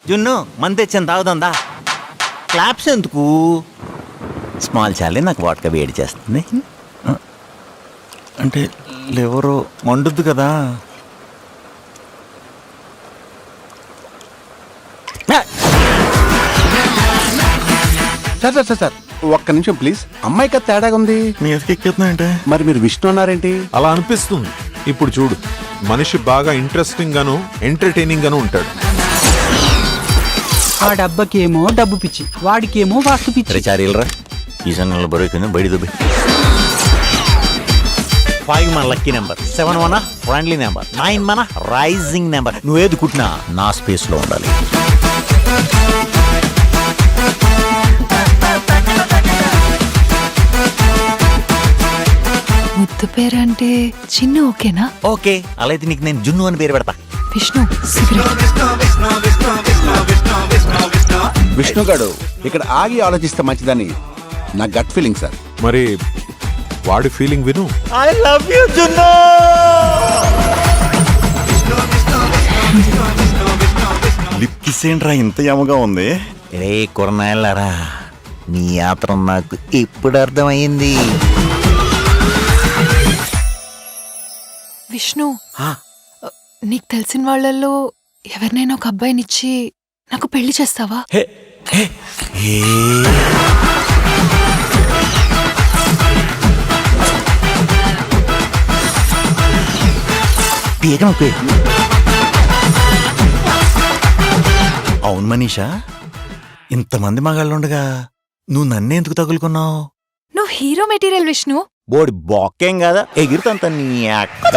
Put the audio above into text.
జున్ను మంది తెచ్చాను తాగుతుందా? క్లాప్స్ ఎందుకు? స్మాల్ చాలే, నాకు వాటక వేడి చేస్తుంది. అంటే ఎవరో మండుద్దు కదా. సార్ సార్ సార్ సార్ ఒక్క నిమిషం ప్లీజ్. అమ్మాయికి తేడాగా ఉంది. మీ ఎక్కిస్తున్నాయంటే మరి మీరు విష్ణు అన్నారేంటి? అలా అనిపిస్తుంది. ఇప్పుడు చూడు, మనిషి బాగా ఇంట్రెస్టింగ్ గాను ఎంటర్టైనింగ్ గాను ఉంటాడు. ఆ డబ్బకేమో డబ్బు పిచ్చి, వాడికేమో వాస్తు పిచ్చి. చారీలరా ఈశాన్యంలో బరువు బయట దుబ్బి. 5 మన లక్కీ నెంబర్, 7 మన ఫ్రెండ్లీ నెంబర్, 9 మన రైజింగ్ నెంబర్. నువ్వేది కుట్టినా నా స్పేస్ లో ఉండాలి. ముద్దు పేరంటే చిన్ను ఓకేనా? ఓకే, అలా అయితే నీకు నేను జున్ను అని పేరు పెడతా. విష్ణు సిగరెట్. విష్ణు గారు ఇక్కడ ఆగి ఆలోచిస్తే మంచిదని నా గట్ ఫీలింగ్ సార్. మరి వాడి ఫీలింగ్ విను. ఐ లవ్ యూ జున్ను. లిప్ కిస్ ఏంట్రా ఇంత యమగా ఉంది? రే కొరనాయలారా, నీ యాత్ర నాకు ఇప్పుడు అర్థమైంది. విష్ణు, నీకు తెలిసిన వాళ్ళల్లో ఎవరినైనా ఒక అబ్బాయినిచ్చి నాకు పెళ్లి చేస్తావా? అవును మనీషా, ఇంతమంది మగాళ్ళుండగా నువ్వు నన్నే ఎందుకు తగులుకున్నావు? నువ్వు హీరో మెటీరియల్ విష్ణు. బోడి బొక్కేం కదా, ఎగిరితంత నీ అక్క.